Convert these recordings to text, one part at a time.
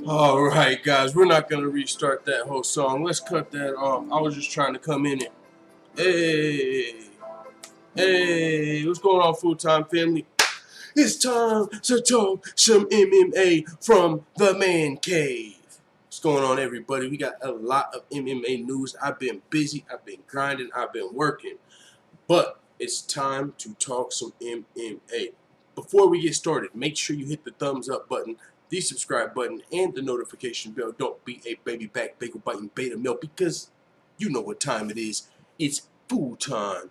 Alright, guys, we're not going to restart that whole song. Let's cut that off. I was just trying to come in it. Hey, hey, what's going on, full-time family? It's time to talk some MMA from the man cave. What's going on, everybody? We got a lot of MMA news. I've been busy, I've been grinding, I've been working. But it's time to talk some MMA. Before we get started, make sure you hit the thumbs up button, the subscribe button, and the notification bell. Don't be a baby back bagel biting beta male because you know what time it is. It's full time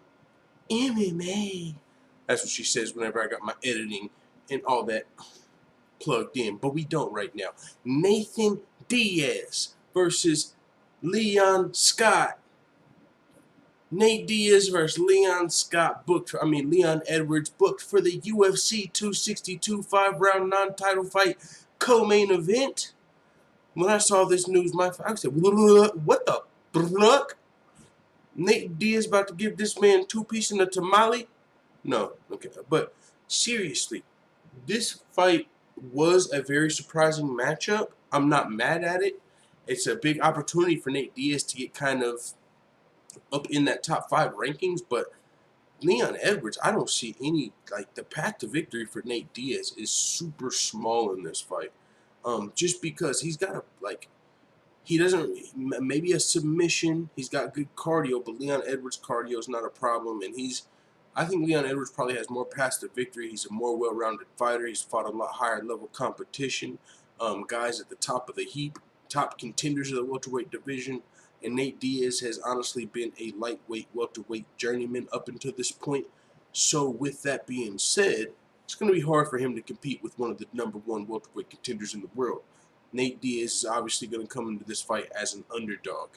MMA. That's what she says whenever I got my editing and all that plugged in. But we don't right now. Nathan Diaz versus Leon Scott. Nate Diaz versus Leon Edwards booked for the UFC 262 5-round non-title fight co-main event. When I saw this news, I said, what the fuck? Nate Diaz about to give this man 2-piece in a tamale? No, okay. But seriously, this fight was a very surprising matchup. I'm not mad at it. It's a big opportunity for Nate Diaz to get kind of up in that top 5 rankings, but Leon Edwards, I don't see any, the path to victory for Nate Diaz is super small in this fight. Just because he's got he doesn't, maybe a submission, he's got good cardio, but Leon Edwards' cardio is not a problem, and I think Leon Edwards probably has more paths to victory. He's a more well-rounded fighter. He's fought a lot higher level competition, guys at the top of the heap, top contenders of the welterweight division. And Nate Diaz has honestly been a lightweight, welterweight journeyman up until this point. So with that being said, it's going to be hard for him to compete with one of the #1 welterweight contenders in the world. Nate Diaz is obviously going to come into this fight as an underdog,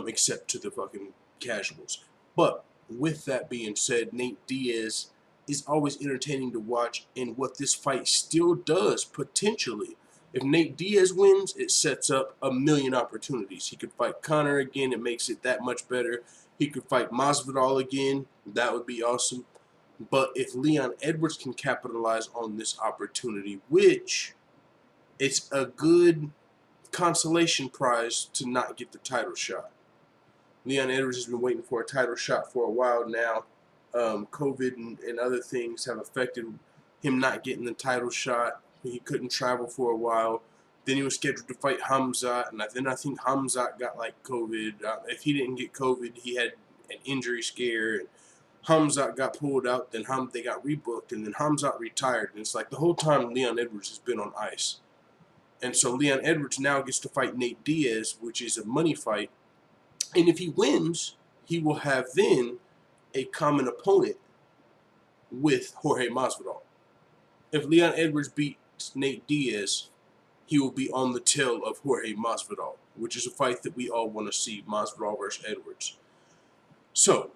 except to the fucking casuals. But with that being said, Nate Diaz is always entertaining to watch, and what this fight still does, potentially, if Nate Diaz wins, it sets up a million opportunities. He could fight Conor again. It makes it that much better. He could fight Masvidal again. That would be awesome. But if Leon Edwards can capitalize on this opportunity, which it's a good consolation prize to not get the title shot. Leon Edwards has been waiting for a title shot for a while now. COVID and other things have affected him not getting the title shot. He couldn't travel for a while. Then he was scheduled to fight Hamzat, and then I think Hamzat got COVID. If he didn't get COVID, he had an injury scare. And Hamzat got pulled out. Then they got rebooked, and then Hamzat retired. And it's like the whole time Leon Edwards has been on ice. And so Leon Edwards now gets to fight Nate Diaz, which is a money fight. And if he wins, he will have then a common opponent with Jorge Masvidal. If Leon Edwards beats Nate Diaz, he will be on the tail of Jorge Masvidal, which is a fight that we all want to see, Masvidal versus Edwards. So,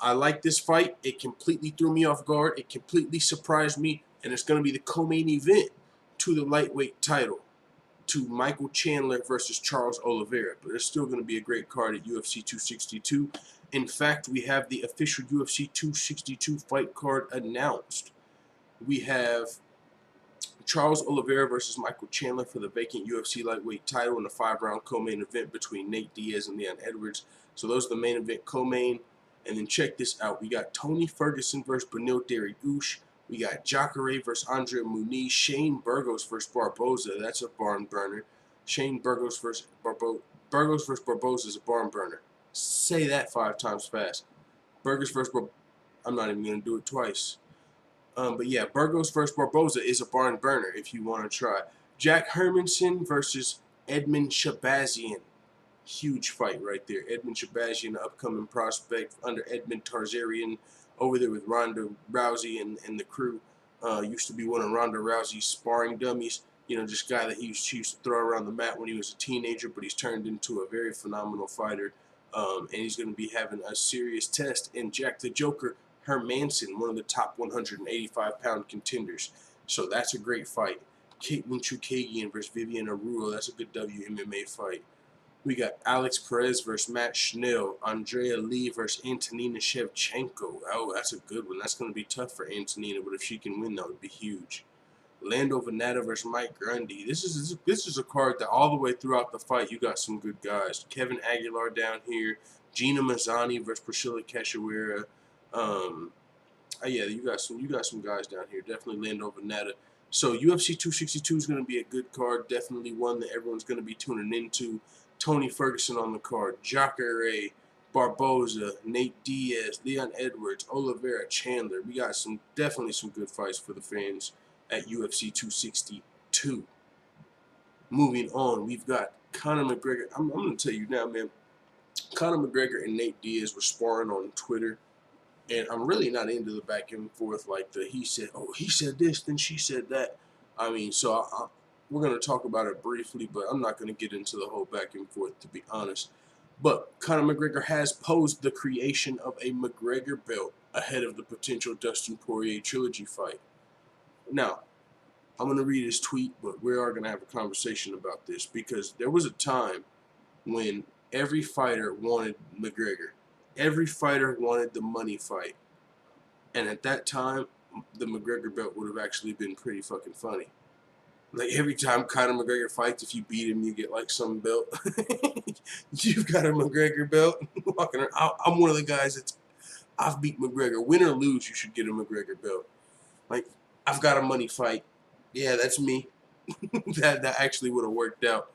I like this fight. It completely threw me off guard. It completely surprised me, and it's going to be the co-main event to the lightweight title, to Michael Chandler versus Charles Oliveira. But it's still going to be a great card at UFC 262. In fact, we have the official UFC 262 fight card announced. We have Charles Oliveira versus Michael Chandler for the vacant UFC lightweight title in a 5-round co-main event between Nate Diaz and Leon Edwards. So those are the main event co-main. And then check this out. We got Tony Ferguson versus Beneil Dariush. We got Jacare versus Andre Muniz. Shane Burgos versus Barboza. That's a barn burner. Shane Burgos versus Barboza is a barn burner. Say that 5 times fast. Burgos versus Barboza. I'm not even going to do it twice. But yeah, Burgos versus Barboza is a barn burner if you want to try. Jack Hermanson versus Edmund Shabazian. Huge fight right there. Edmund Shabazian, the upcoming prospect under Edmund Tarzarian over there with Ronda Rousey and the crew. Used to be one of Ronda Rousey's sparring dummies. You know, just guy that he used to throw around the mat when he was a teenager, but he's turned into a very phenomenal fighter. And he's going to be having a serious test. And Jack the Joker Hermanson, one of the top 185-pound contenders. So that's a great fight. Caitlin Chukagian versus Vivian Aruro. That's a good WMMA fight. We got Alex Perez versus Matt Schnell. Andrea Lee versus Antonina Shevchenko. Oh, that's a good one. That's going to be tough for Antonina, but if she can win, that would be huge. Lando Venata versus Mike Grundy. This is a card that all the way throughout the fight you got some good guys. Kevin Aguilar down here, Gina Mazzani versus Priscilla Cachoeira. Yeah, you got some guys down here. Definitely Lando Venata. So UFC 262 is going to be a good card. Definitely one that everyone's going to be tuning into. Tony Ferguson on the card. Jacare, Barboza, Nate Diaz, Leon Edwards, Oliveira, Chandler. We got definitely some good fights for the fans at UFC 262. Moving on, we've got Conor McGregor. I'm going to tell you now, man. Conor McGregor and Nate Diaz were sparring on Twitter. And I'm really not into the back and forth like he said this, then she said that. I mean, so we're going to talk about it briefly, but I'm not going to get into the whole back and forth, to be honest. But Conor McGregor has posed the creation of a McGregor belt ahead of the potential Dustin Poirier trilogy fight. Now, I'm going to read his tweet, but we are going to have a conversation about this because there was a time when every fighter wanted McGregor. Every fighter wanted the money fight. And at that time, the McGregor belt would have actually been pretty fucking funny. Like, every time Conor McGregor fights, if you beat him, you get, like, some belt. You've got a McGregor belt. Walking around. I'm one of the guys I've beat McGregor. Win or lose, you should get a McGregor belt. Like, I've got a money fight. Yeah, that's me. that actually would have worked out.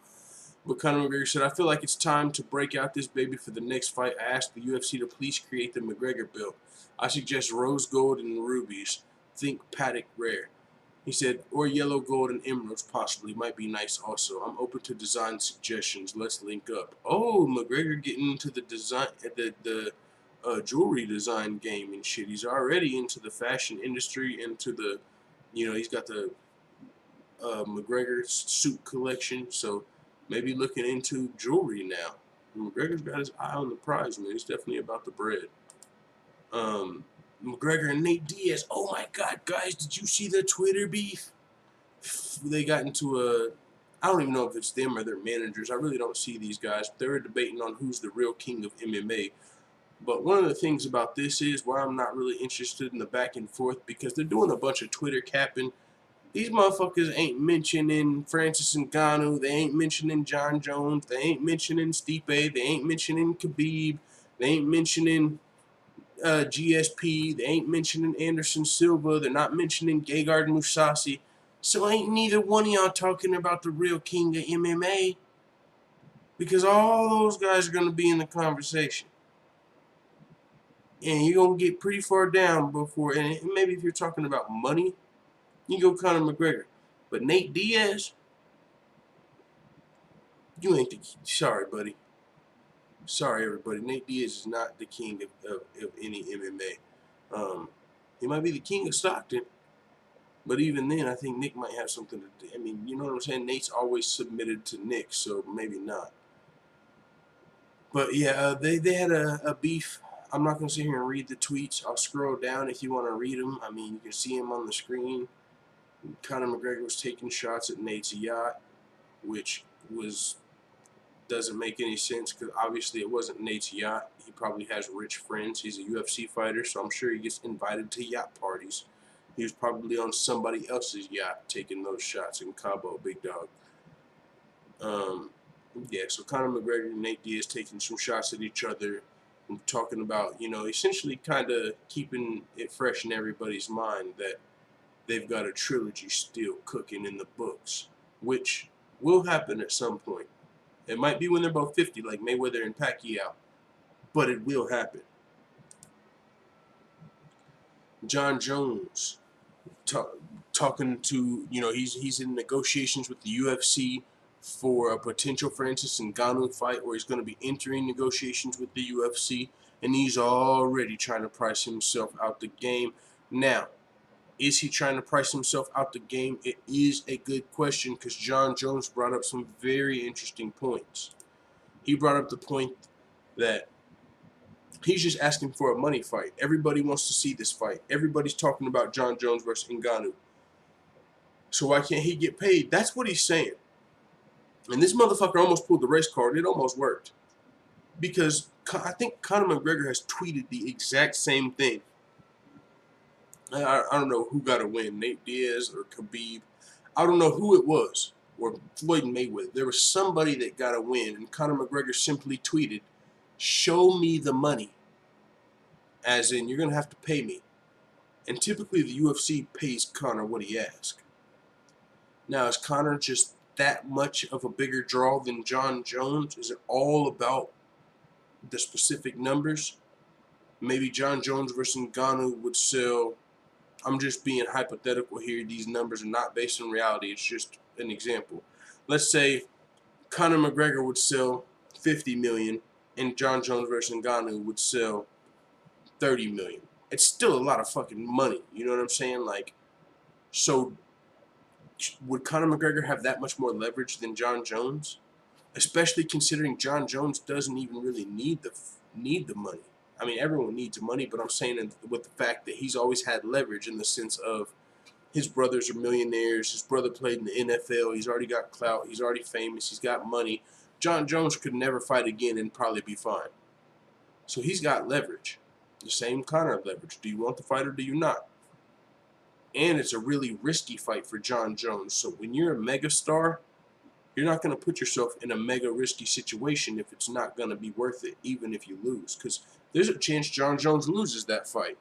But Conor McGregor said, I feel like it's time to break out this baby for the next fight. I asked the UFC to please create the McGregor belt. I suggest rose gold and rubies. Think paddock rare. He said, or yellow gold and emeralds possibly. Might be nice also. I'm open to design suggestions. Let's link up. Oh, McGregor getting into the design, the jewelry design game and shit. He's already into the fashion industry, into the, he's got the McGregor suit collection. So maybe looking into jewelry now. McGregor's got his eye on the prize, man. He's definitely about the bread. McGregor and Nate Diaz. Oh my God, guys, did you see the Twitter beef? They got into I don't even know if it's them or their managers. I really don't see these guys. They're debating on who's the real king of MMA. But one of the things about this is why I'm not really interested in the back and forth, because they're doing a bunch of Twitter capping. These motherfuckers ain't mentioning Francis Ngannou. They ain't mentioning Jon Jones. They ain't mentioning Stipe. They ain't mentioning Khabib. They ain't mentioning GSP. They ain't mentioning Anderson Silva. They're not mentioning Gegard Mousasi. So ain't neither one of y'all talking about the real king of MMA, because all those guys are going to be in the conversation. And you're going to get pretty far down before, and maybe if you're talking about money, you go Conor McGregor. But Nate Diaz, you ain't sorry, buddy. Sorry, everybody. Nate Diaz is not the king of any MMA. He might be the king of Stockton, but even then, I think Nick might have something to do. I mean, you know what I'm saying? Nate's always submitted to Nick, so maybe not. But yeah, they had a beef. I'm not going to sit here and read the tweets. I'll scroll down if you want to read them. I mean, you can see them on the screen. Conor McGregor was taking shots at Nate's yacht, which doesn't make any sense, because obviously it wasn't Nate's yacht. He probably has rich friends. He's a UFC fighter, so I'm sure he gets invited to yacht parties. He was probably on somebody else's yacht taking those shots in Cabo, big dog. Yeah, so Conor McGregor and Nate Diaz taking some shots at each other and talking about, essentially kind of keeping it fresh in everybody's mind that they've got a trilogy still cooking in the books, which will happen at some point. It might be when they're both 50, like Mayweather and Pacquiao, but it will happen. Jon Jones talking to, he's in negotiations with the UFC for a potential Francis Ngannou fight, where he's going to be entering negotiations with the UFC, and he's already trying to price himself out the game. Now, is he trying to price himself out the game? It is a good question, because Jon Jones brought up some very interesting points. He brought up the point that he's just asking for a money fight. Everybody wants to see this fight. Everybody's talking about Jon Jones versus Ngannou. So why can't he get paid? That's what he's saying. And this motherfucker almost pulled the race card. It almost worked. Because I think Conor McGregor has tweeted the exact same thing. I don't know who got a win, Nate Diaz or Khabib. I don't know who it was, or Floyd Mayweather. There was somebody that got a win, and Conor McGregor simply tweeted, "Show me the money," as in you're gonna have to pay me. And typically the UFC pays Conor what he asks. Now, is Conor just that much of a bigger draw than Jon Jones? Is it all about the specific numbers? Maybe Jon Jones versus Ngannou would sell. I'm just being hypothetical here. These numbers are not based on reality. It's just an example. Let's say Conor McGregor would sell 50 million and Jon Jones versus Ngannou would sell 30 million. It's still a lot of fucking money. You know what I'm saying? Like, so would Conor McGregor have that much more leverage than Jon Jones? Especially considering Jon Jones doesn't even really need the money. I mean, everyone needs money, but I'm saying with the fact that he's always had leverage in the sense of his brothers are millionaires. His brother played in the NFL. He's already got clout. He's already famous. He's got money. Jon Jones could never fight again and probably be fine. So he's got leverage. The same Conor leverage. Do you want the fight or do you not? And it's a really risky fight for Jon Jones. So when you're a megastar, you're not going to put yourself in a mega risky situation if it's not going to be worth it, even if you lose. Because there's a chance Jon Jones loses that fight.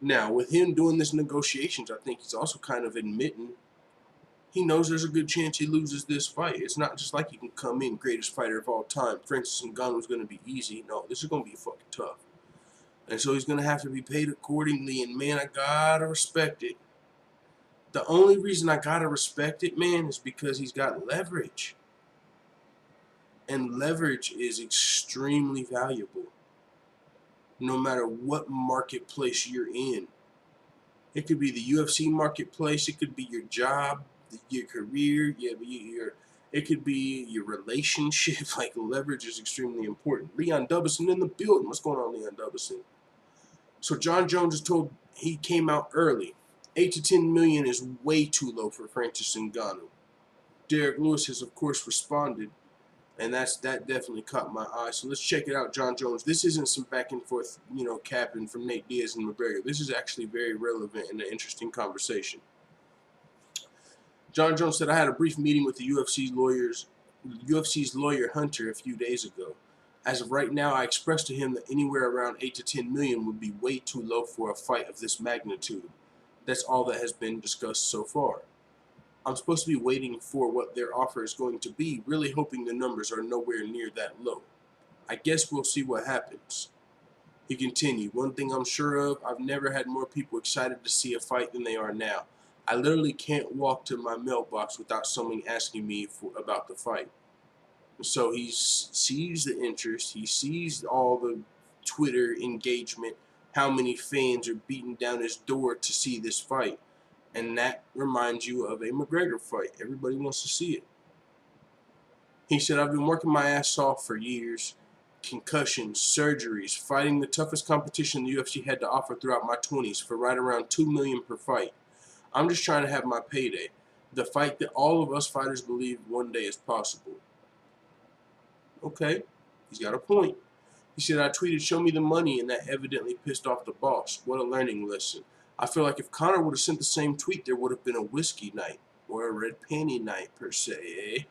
Now, with him doing this negotiations, I think he's also kind of admitting he knows there's a good chance he loses this fight. It's not just like he can come in, greatest fighter of all time. Francis Ngannou's going to be easy. No, this is going to be fucking tough. And so he's going to have to be paid accordingly. And, man, I got to respect it. The only reason I got to respect it, man, is because he's got leverage. And leverage is extremely valuable, no matter what marketplace you're in. It could be the UFC marketplace. It could be your job, your career. It could be your relationship. Like, leverage is extremely important. Leon Dubison in the building. What's going on, Leon Dubison? So Jon Jones is told he came out early. 8 to 10 million is way too low for Francis Ngannou. Derrick Lewis has, of course, responded, and that definitely caught my eye. So let's check it out, Jon Jones. This isn't some back and forth, capping from Nate Diaz and McGregor. This is actually very relevant and an interesting conversation. Jon Jones said, "I had a brief meeting with the UFC's lawyer Hunter a few days ago. As of right now, I expressed to him that anywhere around 8 to 10 million would be way too low for a fight of this magnitude. That's all that has been discussed so far. I'm supposed to be waiting for what their offer is going to be, really hoping the numbers are nowhere near that low. I guess we'll see what happens." He continued, "One thing I'm sure of, I've never had more people excited to see a fight than they are now. I literally can't walk to my mailbox without someone asking me about the fight." So he sees the interest, he sees all the Twitter engagement, how many fans are beating down his door to see this fight. And that reminds you of a McGregor fight. Everybody wants to see it. He said, "I've been working my ass off for years. Concussions, surgeries, fighting the toughest competition the UFC had to offer throughout my 20s for right around $2 million per fight. I'm just trying to have my payday. The fight that all of us fighters believe one day is possible." Okay, he's got a point. He said, "I tweeted, 'Show me the money,' and that evidently pissed off the boss. What a learning lesson. I feel like if Conor would have sent the same tweet, there would have been a whiskey night, or a red panty night, per se, eh?"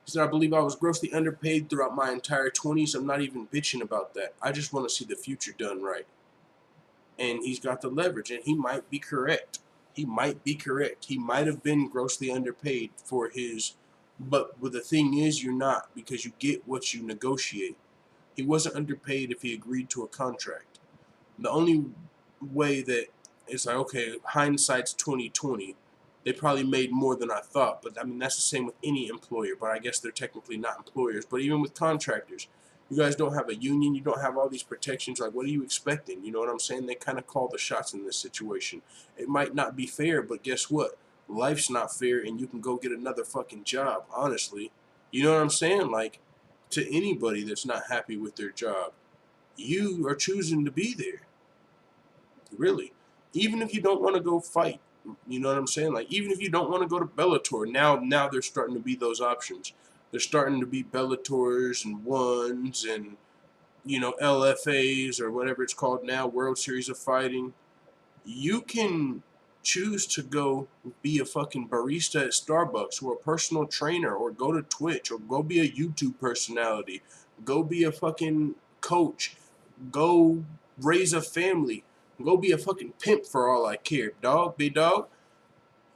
He said, "I believe I was grossly underpaid throughout my entire 20s. I'm not even bitching about that. I just want to see the future done right." And he's got the leverage, and he might be correct. He might be correct. He might have been grossly underpaid for his... But the thing is, you're not, because you get what you negotiate. He wasn't underpaid if he agreed to a contract. The only way that it's like, okay, hindsight's 2020. They probably made more than I thought, but I mean that's the same with any employer. But I guess they're technically not employers. But even with contractors, you guys don't have a union. You don't have all these protections. Like, what are you expecting? You know what I'm saying? They kind of call the shots in this situation. It might not be fair, but guess what? Life's not fair, and you can go get another fucking job. Honestly, you know what I'm saying? Like, to anybody that's not happy with their job, you are choosing to be there. Really. Even if you don't want to go fight, you know what I'm saying? Like, even if you don't want to go to Bellator, now there's starting to be those options. There's starting to be Bellators and ones and, LFAs or whatever it's called now, World Series of Fighting. You can choose to go be a fucking barista at Starbucks or a personal trainer or go to Twitch or go be a YouTube personality. Go be a fucking coach. Go raise a family. Go be a fucking pimp for all I care, dog. Big dog.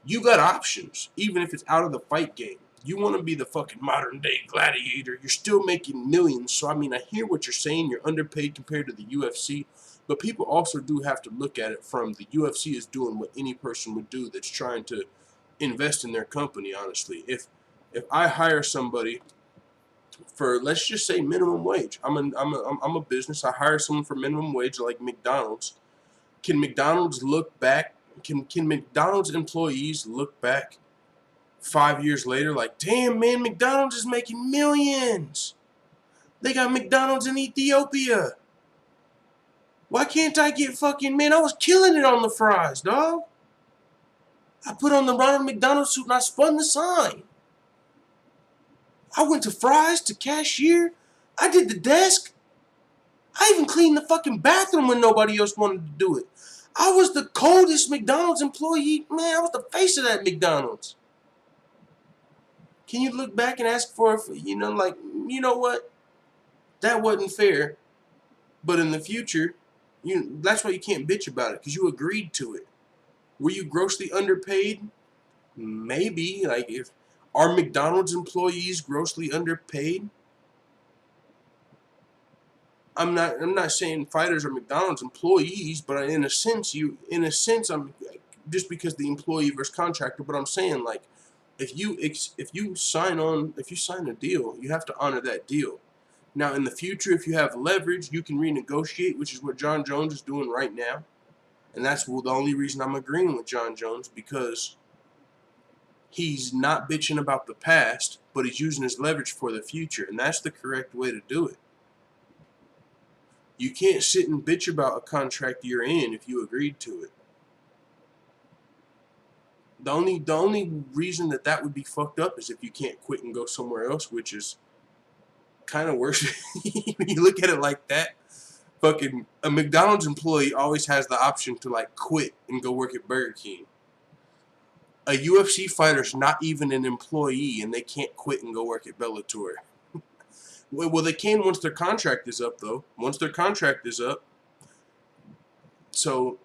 You got options, even if it's out of the fight game. You want to be the fucking modern day gladiator. You're still making millions. So, I mean, I hear what you're saying. You're underpaid compared to the UFC. But people also do have to look at it from the UFC is doing what any person would do that's trying to invest in their company, honestly. If I hire somebody for, let's just say, minimum wage, I'm a business. I hire someone for minimum wage like McDonald's. Can McDonald's look back? Can McDonald's employees look back 5 years later like, damn, man, McDonald's is making millions. They got McDonald's in Ethiopia. Why can't I get fucking, man, I was killing it on the fries, dog. I put on the Ronald McDonald suit and I spun the sign. I went to fries, to cashier. I did the desk. I even cleaned the fucking bathroom when nobody else wanted to do it. I was the coldest McDonald's employee. Man, I was the face of that McDonald's. Can you look back and ask for, you know, like, you know what? That wasn't fair. But in the future, that's why you can't bitch about it, because you agreed to it. Were you grossly underpaid? Maybe. Like, if are McDonald's employees grossly underpaid? I'm not saying fighters are McDonald's employees, but in a sense, I'm just because the employee versus contractor. But I'm saying, like, if you sign a deal, you have to honor that deal. Now, in the future, if you have leverage, you can renegotiate, which is what Jon Jones is doing right now, and that's the only reason I'm agreeing with Jon Jones, because he's not bitching about the past, but he's using his leverage for the future, and that's the correct way to do it. You can't sit and bitch about a contract you're in if you agreed to it. The only reason that would be fucked up is if you can't quit and go somewhere else, which is kind of worse. When you look at it like that, fucking a McDonald's employee always has the option to like quit and go work at Burger King. A UFC fighter's not even an employee and they can't quit and go work at Bellator. Well, they can once their contract is up, though. Once their contract is up. So,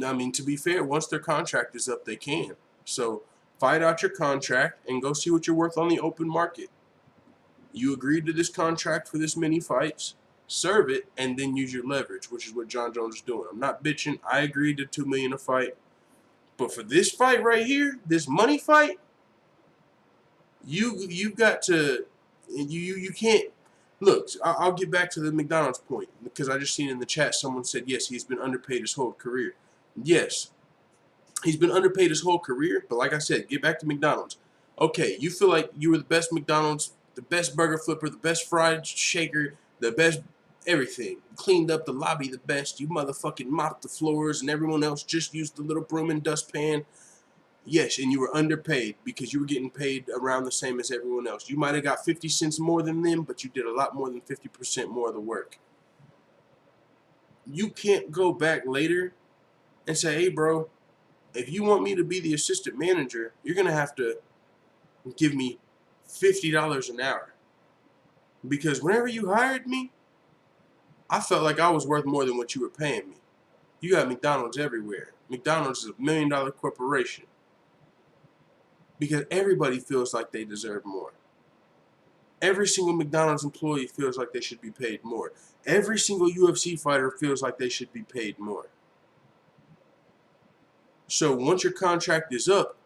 I mean, to be fair, once their contract is up, they can. So, fight out your contract and go see what you're worth on the open market. You agreed to this contract for this many fights. Serve it, and then use your leverage, which is what Jon Jones is doing. I'm not bitching. I agreed to $2 million a fight. But for this fight right here, this money fight, you've got to... You can't look. I'll get back to the McDonald's point, because I just seen in the chat someone said yes, he's been underpaid his whole career. Yes, he's been underpaid his whole career. But like I said, get back to McDonald's. Okay, you feel like you were the best McDonald's, the best burger flipper, the best fried shaker, the best everything. Cleaned up the lobby the best. You motherfucking mopped the floors, and everyone else just used the little broom and dustpan. Yes, and you were underpaid because you were getting paid around the same as everyone else. You might have got 50 cents more than them, but you did a lot more than 50% more of the work. You can't go back later and say, hey, bro, if you want me to be the assistant manager, you're going to have to give me $50 an hour. Because whenever you hired me, I felt like I was worth more than what you were paying me. You got McDonald's everywhere. McDonald's is $1 million corporation. Because everybody feels like they deserve more. Every single McDonald's employee feels like they should be paid more. Every single UFC fighter feels like they should be paid more. So once your contract is up,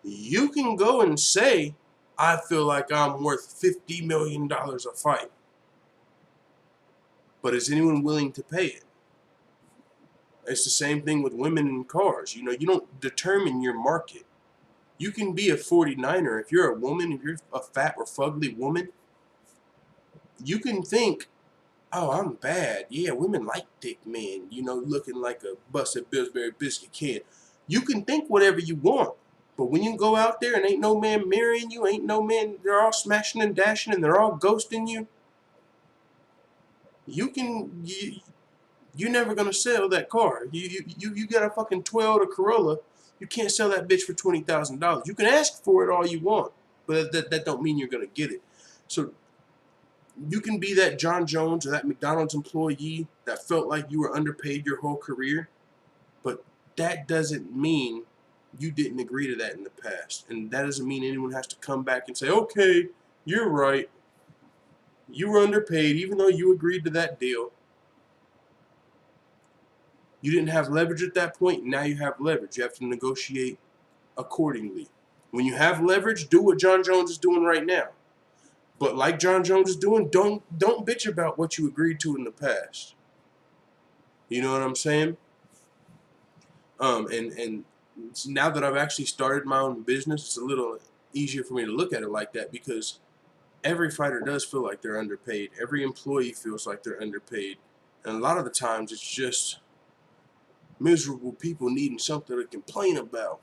you can go and say, I feel like I'm worth $50 million a fight. But is anyone willing to pay it? It's the same thing with women and cars. You know, you don't determine your market. You can be a 49er. If you're a woman, if you're a fat or fugly woman, you can think, oh, I'm bad. Yeah, women like thick men, you know, looking like a busted Pillsbury biscuit kid. You can think whatever you want. But when you go out there and ain't no man marrying you, ain't no man, they're all smashing and dashing and they're all ghosting you, You're never gonna sell that car. You got a fucking Toyota Corolla. You can't sell that bitch for $20,000. You can ask for it all you want, but that don't mean you're gonna get it. So you can be that Jon Jones or that McDonald's employee that felt like you were underpaid your whole career, but that doesn't mean you didn't agree to that in the past. And that doesn't mean anyone has to come back and say, okay, you're right. You were underpaid even though you agreed to that deal. You didn't have leverage at that point. Now you have leverage. You have to negotiate accordingly. When you have leverage, do what Jon Jones is doing right now. But like Jon Jones is doing, don't bitch about what you agreed to in the past. You know what I'm saying? And now that I've actually started my own business, it's a little easier for me to look at it like that, because every fighter does feel like they're underpaid. Every employee feels like they're underpaid. And a lot of the times it's just miserable people needing something to complain about.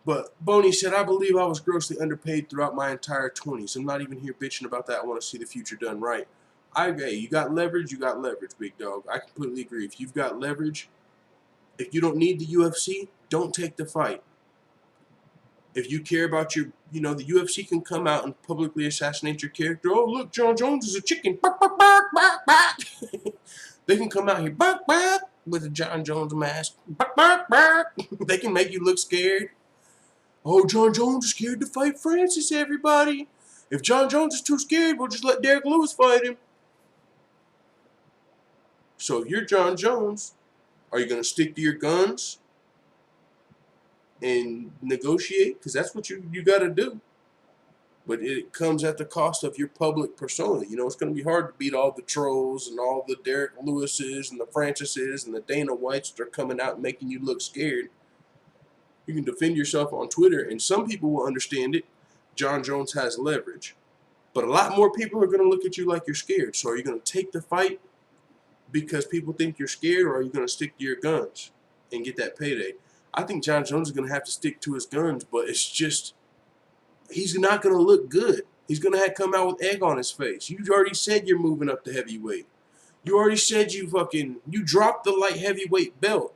But Boney said, I believe I was grossly underpaid throughout my entire 20s. I'm not even here bitching about that. I want to see the future done right. I agree. You got leverage, big dog. I completely agree. If you've got leverage, if you don't need the UFC, don't take the fight. If you care about your, the UFC can come out and publicly assassinate your character. Oh, look, Jon Jones is a chicken. Bark, bark, bark, bark, bark. They can come out here, bark, bark, with a Jon Jones mask. Bark, bark, bark. They can make you look scared. Oh, Jon Jones is scared to fight Francis, everybody. If Jon Jones is too scared, we'll just let Derrick Lewis fight him. So if you're Jon Jones, are you going to stick to your guns and negotiate? Because that's what you got to do. But it comes at the cost of your public persona. It's going to be hard to beat all the trolls and all the Derrick Lewises and the Francises and the Dana Whites that are coming out and making you look scared. You can defend yourself on Twitter, and some people will understand it. Jon Jones has leverage. But a lot more people are going to look at you like you're scared. So are you going to take the fight because people think you're scared, or are you going to stick to your guns and get that payday? I think Jon Jones is going to have to stick to his guns, but it's just, he's not going to look good. He's going to have to come out with egg on his face. You already said you're moving up to heavyweight. You already said you dropped the light heavyweight belt.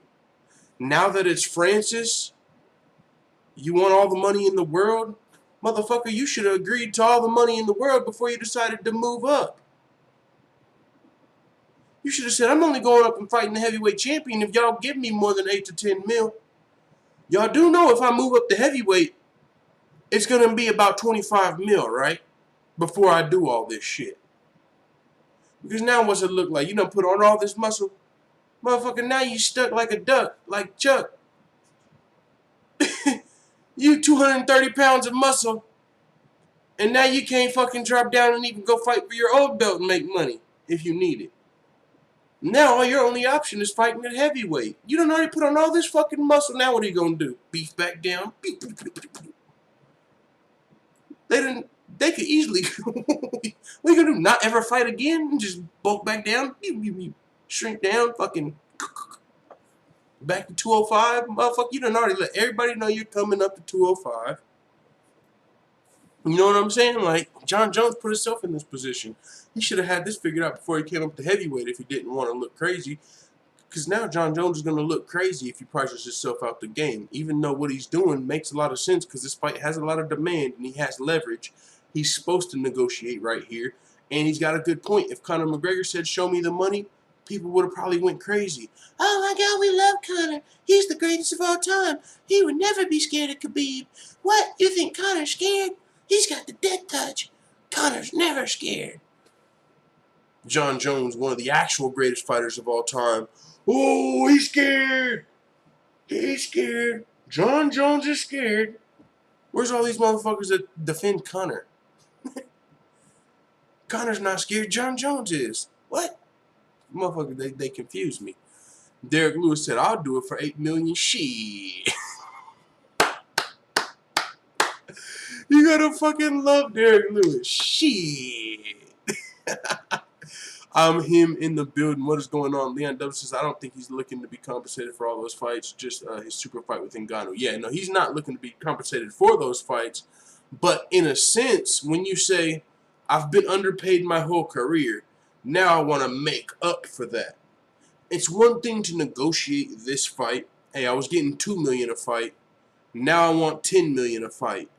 Now that it's Francis, you want all the money in the world? Motherfucker, you should have agreed to all the money in the world before you decided to move up. You should have said, I'm only going up and fighting the heavyweight champion if y'all give me more than 8 to 10 mil. Y'all do know if I move up to heavyweight, it's going to be about 25 mil, right? Before I do all this shit. Because now what's it look like? You done put on all this muscle. Motherfucker, now you stuck like a duck, like Chuck. You 230 pounds of muscle, and now you can't fucking drop down and even go fight for your old belt and make money if you need it. Now your only option is fighting at heavyweight. You done already put on all this fucking muscle. Now what are you gonna do? Beef back down? They could easily. What are you gonna do? Not ever fight again and just bulk back down? Shrink down, fucking. Back to 205, motherfucker. You done already let everybody know you're coming up to 205. You know what I'm saying? Like, Jon Jones put himself in this position. He should have had this figured out before he came up to heavyweight if he didn't want to look crazy. Because now Jon Jones is going to look crazy if he prices himself out the game. Even though what he's doing makes a lot of sense because this fight has a lot of demand and he has leverage. He's supposed to negotiate right here. And he's got a good point. If Conor McGregor said, show me the money, people would have probably went crazy. Oh my God, we love Conor. He's the greatest of all time. He would never be scared of Khabib. What? You think Conor's scared? He's got the death touch. Conor's never scared. Jon Jones, one of the actual greatest fighters of all time. Oh, he's scared. He's scared. Jon Jones is scared. Where's all these motherfuckers that defend Conor? Conor's not scared. Jon Jones is. What? Motherfucker, they confuse me. Derrick Lewis said, I'll do it for $8 million. Shit. You gotta fucking love Derrick Lewis. Shit. I'm him in the building. What is going on? Leon W says, I don't think he's looking to be compensated for all those fights. Just his super fight with Ngannou. Yeah, no, he's not looking to be compensated for those fights. But in a sense, when you say, I've been underpaid my whole career, now I want to make up for that. It's one thing to negotiate this fight. Hey, I was getting $2 million a fight. Now I want $10 million a fight.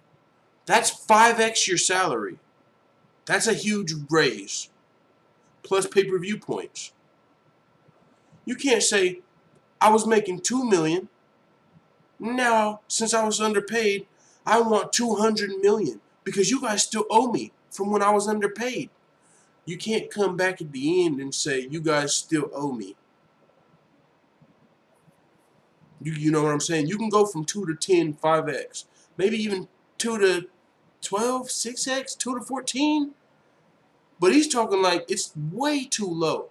That's 5x your salary. That's a huge raise. Plus pay-per-view points. You can't say, I was making $2 million. Now, since I was underpaid, I want $200 million because you guys still owe me from when I was underpaid. You can't come back at the end and say, you guys still owe me. You know what I'm saying? You can go from 2 to 10, 5x. Maybe even 2 to 12, 6x, 2 to 14. But he's talking like it's way too low.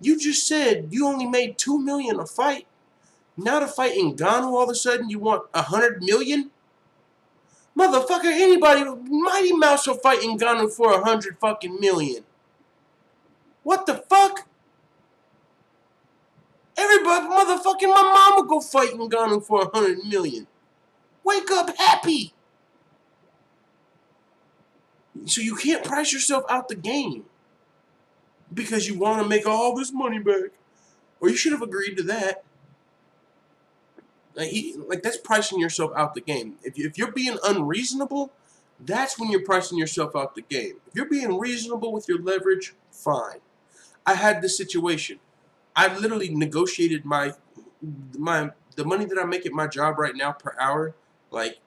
You just said you only made $2 million a fight. Now to fight Ngannou, all of a sudden you want $100 million? Motherfucker, anybody, Mighty Mouse will fight Ngannou for $100 fucking million. What the fuck? Everybody, motherfucking my mama go fight Ngannou for $100 million. Wake up happy. So you can't price yourself out the game because you want to make all this money back. Or you should have agreed to that. Like that's pricing yourself out the game. If you're being unreasonable, that's when you're pricing yourself out the game. If you're being reasonable with your leverage, fine. I had this situation. I literally negotiated the money that I make at my job right now per hour. Like,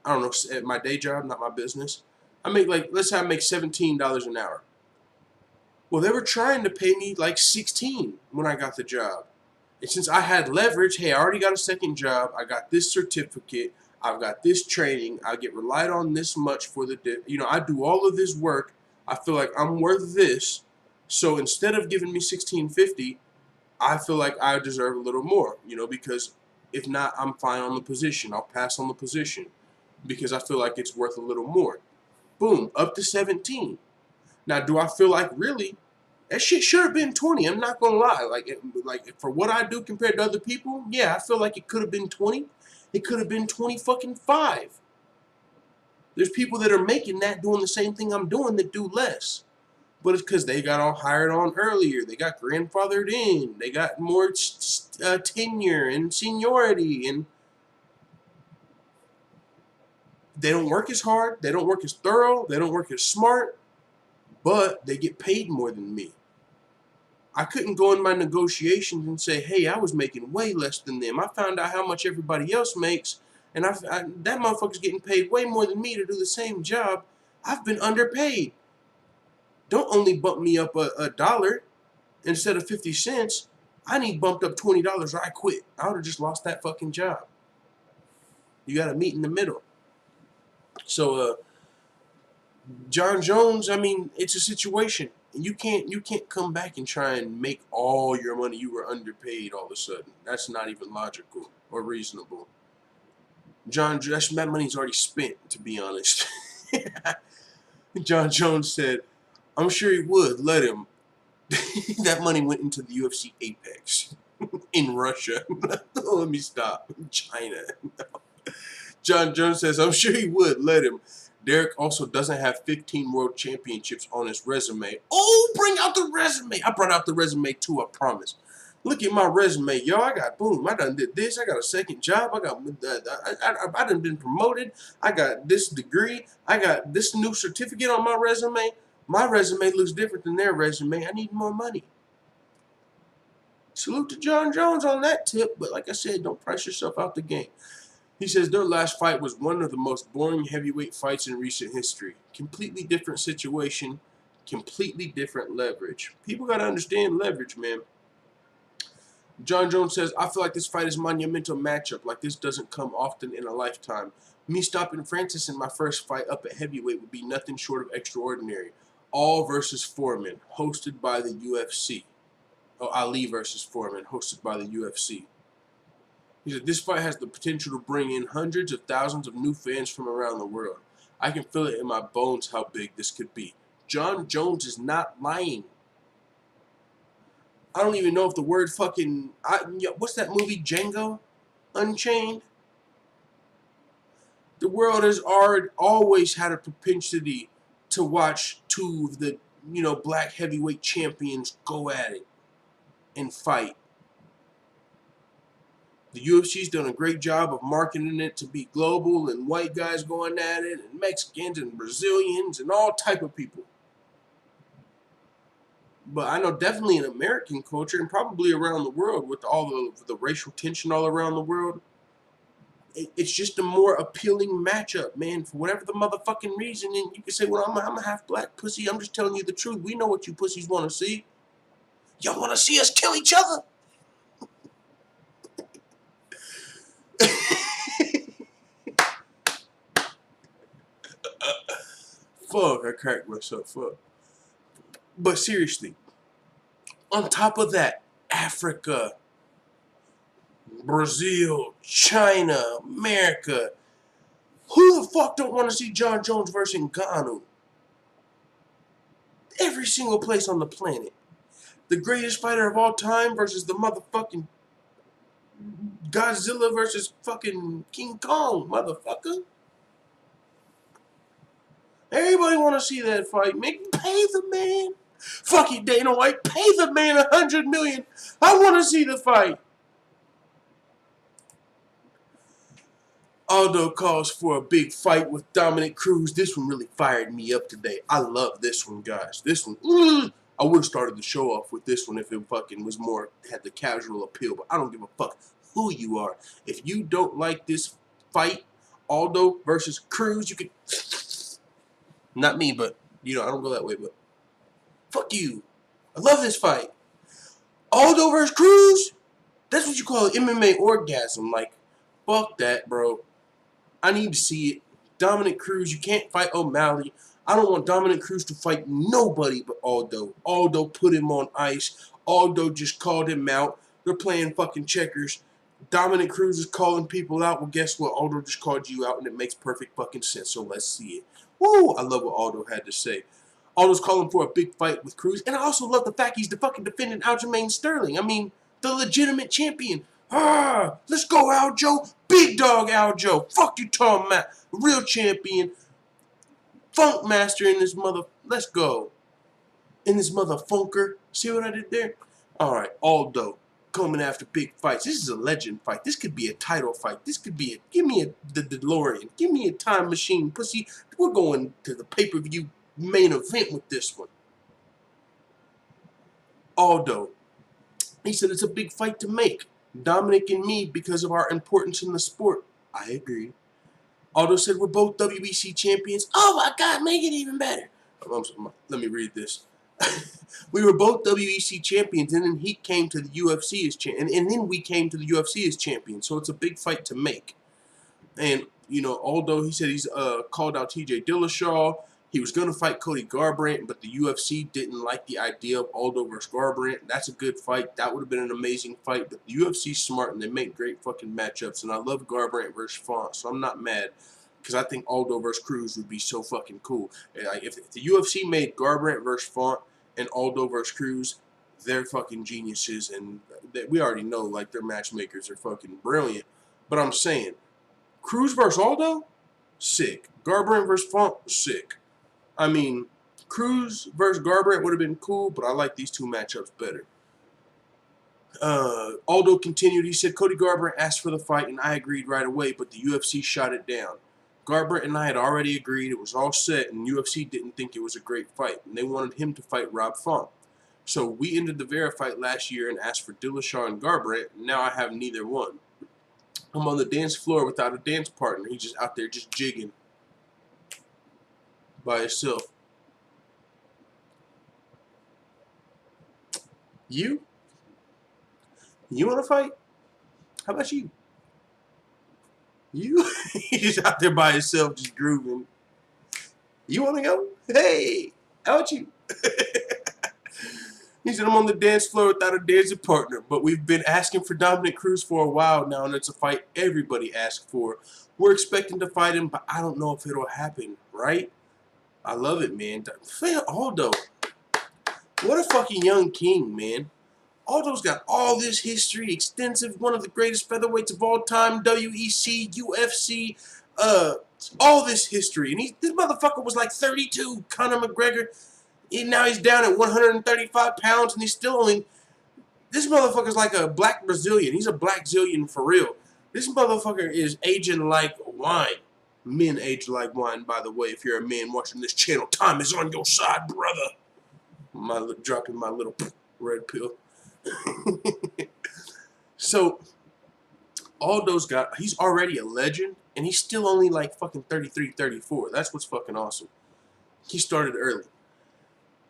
I don't know, at my day job, not my business. I make let's say I make $17 an hour. Well, they were trying to pay me like $16 when I got the job. And since I had leverage, hey, I already got a second job. I got this certificate. I've got this training. I get relied on this much for I do all of this work. I feel like I'm worth this. So instead of giving me $16.50, I feel like I deserve a little more, because if not, I'm fine on the position. I'll pass on the position because I feel like it's worth a little more. Boom, up to 17. Now, do I feel like really that shit should have been 20? I'm not gonna lie. Like for what I do compared to other people, yeah, I feel like it could have been 20. It could have been 20 fucking 5. There's people that are making that doing the same thing I'm doing that do less. But it's because they got all hired on earlier. They got grandfathered in. They got more tenure and seniority. And they don't work as hard. They don't work as thorough. They don't work as smart. But they get paid more than me. I couldn't go in my negotiations and say, hey, I was making way less than them. I found out how much everybody else makes. And that motherfucker's getting paid way more than me to do the same job. I've been underpaid. Don't only bump me up a dollar instead of 50 cents. I need bumped up $20 or I quit. I would have just lost that fucking job. You got to meet in the middle. So, Jon Jones, I mean, it's a situation. You can't come back and try and make all your money you were underpaid all of a sudden. That's not even logical or reasonable. That money's already spent, to be honest. Jon Jones said, I'm sure he would let him. That money went into the UFC Apex in Russia. Let me stop. China. Jon Jones says, I'm sure he would let him. Derrick also doesn't have 15 world championships on his resume. Oh, bring out the resume. I brought out the resume too, I promise. Look at my resume, yo. I done did this. I got a second job. I done been promoted. I got this degree. I got this new certificate on my resume. My resume looks different than their resume. I need more money. Salute to Jon Jones on that tip, but like I said, don't price yourself out the game. He says their last fight was one of the most boring heavyweight fights in recent history. Completely different situation, completely different leverage. People got to understand leverage, man. Jon Jones says, I feel like this fight is a monumental matchup. Like this doesn't come often in a lifetime. Me stopping Francis in my first fight up at heavyweight would be nothing short of extraordinary. All versus Foreman, hosted by the UFC. Oh, Ali versus Foreman, hosted by the UFC. He said, this fight has the potential to bring in hundreds of thousands of new fans from around the world. I can feel it in my bones how big this could be. Jon Jones is not lying. I don't even know if the word fucking... what's that movie, Django Unchained? The world has always had a propensity to watch two of the, black heavyweight champions go at it and fight. The UFC's done a great job of marketing it to be global and white guys going at it and Mexicans and Brazilians and all type of people. But I know definitely in American culture and probably around the world with all the racial tension all around the world, it's just a more appealing matchup, man, for whatever the motherfucking reason. And you can say, well, I'm a half black pussy. I'm just telling you the truth. We know what you pussies want to see. Y'all want to see us kill each other? Fuck, I cracked myself up. But seriously, on top of that, Africa, Brazil, China, America, who the fuck don't want to see Jon Jones versus Ngannou? Every single place on the planet. The greatest fighter of all time versus the motherfucking Godzilla versus fucking King Kong, motherfucker. Everybody want to see that fight. Make pay the man. Fuck it, Dana White. Pay the man $100 million. I want to see the fight. Aldo calls for a big fight with Dominick Cruz. This one really fired me up today. I love this one, guys. This one, I would have started the show off with this one if it fucking was more, had the casual appeal, but I don't give a fuck who you are. If you don't like this fight, Aldo versus Cruz, you can, not me, but, you know, I don't go that way, but fuck you. I love this fight. Aldo versus Cruz? That's what you call an MMA orgasm. Like, fuck that, bro. I need to see it. Dominick Cruz, you can't fight OMalley. I don't want Dominick Cruz to fight nobody but Aldo. Aldo put him on ice. Aldo just called him out. They're playing fucking checkers. Dominick Cruz is calling people out. Well, guess what? Aldo just called you out, and it makes perfect fucking sense. So let's see it. Woo! I love what Aldo had to say. Aldo's calling for a big fight with Cruz. And I also love the fact he's the fucking defending Aljamain Sterling. I mean, the legitimate champion. Let's go, Aljo. Big dog Aljo. Fuck you, Tom Matt. Real champion. Funk master in this mother. Let's go. In this motherfunker. See what I did there? Alright, Aldo. Coming after big fights. This is a legend fight. This could be a title fight. This could be a. Give me the DeLorean. Give me a time machine, pussy. We're going to the pay-per-view main event with this one. Aldo. He said it's a big fight to make. Dominick and me because of our importance in the sport. I agree. Aldo said we're both WBC champions. Oh my God, make it even better. Let me read this. We were both WEC champions, and then he came to the UFC as champion, and then we came to the UFC as champions. So it's a big fight to make. And you know, Aldo, he said he's called out TJ Dillashaw. He was going to fight Cody Garbrandt, but the UFC didn't like the idea of Aldo versus Garbrandt. That's a good fight. That would have been an amazing fight. But the UFC's smart, and they make great fucking matchups. And I love Garbrandt versus Font, so I'm not mad. Because I think Aldo versus Cruz would be so fucking cool. If the UFC made Garbrandt versus Font and Aldo versus Cruz, they're fucking geniuses. And we already know, like, their matchmakers are fucking brilliant. But I'm saying, Cruz versus Aldo? Sick. Garbrandt versus Font? Sick. I mean, Cruz versus Garbrandt would have been cool, but I like these two matchups better. Aldo continued. He said, Cody Garbrandt asked for the fight, and I agreed right away, but the UFC shot it down. Garbrandt and I had already agreed. It was all set, and UFC didn't think it was a great fight, and they wanted him to fight Rob Font. So we ended the Vera fight last year and asked for Dillashaw and Garbrandt, and now I have neither one. I'm on the dance floor without a dance partner. He's just out there just jigging by himself. You? You want to fight? How about you? You? He's just out there by himself just grooving. You want to go? Hey, how about you? He said, I'm on the dance floor without a dancing partner, but we've been asking for Dominick Cruz for a while now, and it's a fight everybody asked for. We're expecting to fight him, but I don't know if it'll happen, right? I love it, man. Aldo. What a fucking young king, man. Aldo's got all this history, extensive, one of the greatest featherweights of all time, WEC, UFC, all this history. And this motherfucker was like 32, Conor McGregor. Now he's down at 135 pounds, and he's still only This motherfucker's like a black Brazilian. He's a black Zillion for real. This motherfucker is aging like wine. Men age like wine, by the way, if you're a man watching this channel. Time is on your side, brother. Dropping my little red pill. So, Aldo's he's already a legend, and he's still only like fucking 33, 34. That's what's fucking awesome. He started early.